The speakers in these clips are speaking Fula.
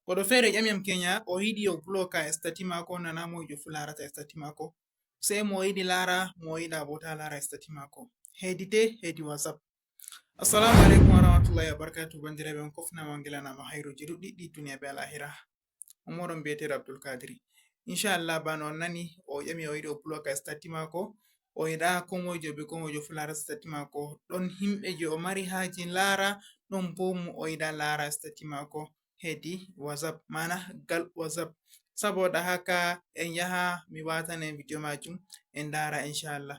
Goɗɗo feere ƴami am kenya o yiɗi o bloka stati maako nana moijo fu larata stati maako. Sei mo yiɗi lara mo yiɗa bo ta lara stati maako. Hedi te hedi WhatsApp. Assalamu alaikum warahmatullahi wabarakatuh. Bandiraɓe on kofnama ngelanama hairuji ɗuɗɗi duniya be alahira. Omoɗon mbiyeteɗo Abdul Kadiri. Inshallah bano on nani o ƴami o yiɗi o bloka stati maako. O yiɗa ko moijo be ko moijo fu lara stati maako. Ɗon himɓe je o mari haji lara, ɗon bo mo o yiɗa lara stati maako hedi WhatsApp, mana gal WhatsApp. Saboda haka en yaha mi watana en video majum en dara inshallah.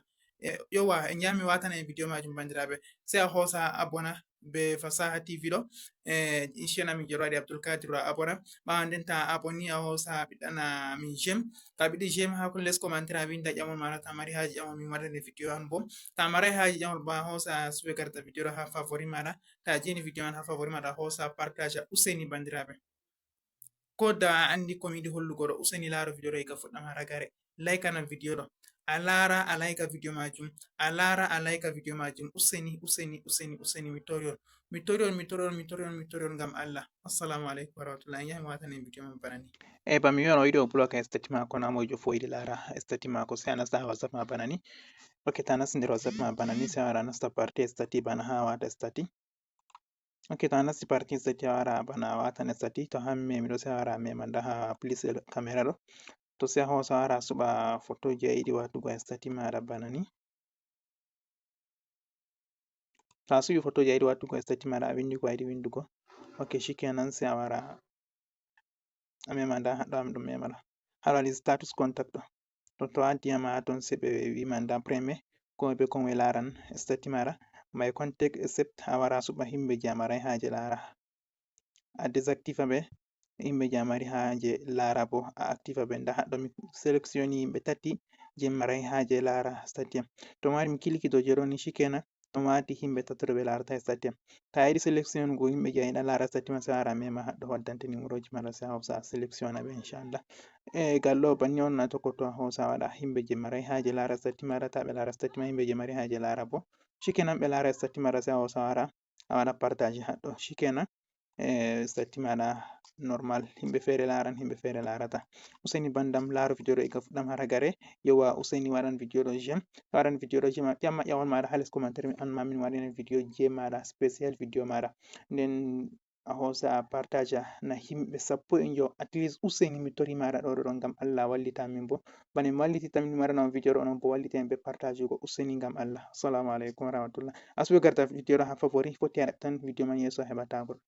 Yowa en yaha mi watana en video majum bandiraɓe. Sai a hosa abona be Fasaha TV ɗo. Inshallah mi jero Abdul Kadir abona. Ɓawo nden ta aboni a hosa ɓiɗɗana min jem. Ta ɓiɗi jem ha kon les commentaire a winda ƴamol maɗa ta mari haji ƴamol mi waɗane video on bo. Ta marai haji ƴamol bo a hosa subegarta video ɗo ha favori maɗa. Ta jeni video man ha favori maɗa hosa partage useni bandiraɓe. Ko da a andi ko mi yiɗi hollugo ɗo useni laro video ɗo ega fuɗɗam har ragare. Like na video ɗo. A lara a like video majum. A lara a like video majum. Useni mitorion ngam Allah. Assalamu alaikum warahmatullahi. En yahi mi watana en video man banani. ba mi wiyan o yiɗi o bloka stati mako na moijo fu yiɗi lara stati mako sai a nasta ha WhatsApp ma banani. Ok, ta nasti nder WhatsApp ma banani sai a wara nasta party stati bana ha wata stati. Ok, ta nasti party stati a wara bana watan stati to hamme miɗo sai a wara memanda ha please camera ɗo. To sai a hosa wara suɓa photoji a yiɗi watugo e stati maɗa banani. Ta suɓi photoji a yiɗi watugo e stati maɗa a windi ko a yiɗi windugo. Ok, shikenan sai a wara a memanda haɗɗo am ɗum memata. Haɗo waɗi status contact ɗo. To a diyama ha ton sai ɓe wima nda premier ko be kon we laran stati maɗa. My contact except a wara suɓa himɓe je a marai haje lara. A désactiva ɓe himɓe je a mari haje lara bo a activa ɓe. Nda haɗɗo mi sélectionni himɓe tati je marai haje lara stati am. To mari mi kiliki dou je ɗo ni shikenan ɗum wati himɓe tatoɗo ɓe larata stati am. Ta yiɗi sélectionnugo himɓe je a yiɗa lara stati ma sai a wara mema haɗɗo waddante numeroji maɗa sai a hosa a sélectionna ɓe inchallah. Egal ɗo banni on na tokkoto a hosa waɗa himɓe je marai haje lara stati maɗa ta ɓe lara stati ma himɓe je mari haje lara bo shikenan ɓe lara stati maɗa sai a hosa wara a waɗa partage haɗɗo shikenan stati maɗa normal himɓe fere laran himɓe fere larata. Useni bandam laro video ɗo ega fuɗɗam har ragare. Yowa useni waɗan video ɗo jem. Waɗan video ɗo jem ƴamma ƴamol maɗa ha les commentaire mi an ma min waɗine video je maɗa spécial video maɗa. Nden a hosa a partage na himɓe 10 at least useni mi tori maɗa ɗo ngam Allah wallita min bo bana mi wallititta min mi waɗana on video ɗo onon bo wallita en be partage go useni ngam Allah. Assalamu alaikum warahmatullah. Asuɓe garta video ɗo ha favori foti a tan video man yeso a heɓa tagol.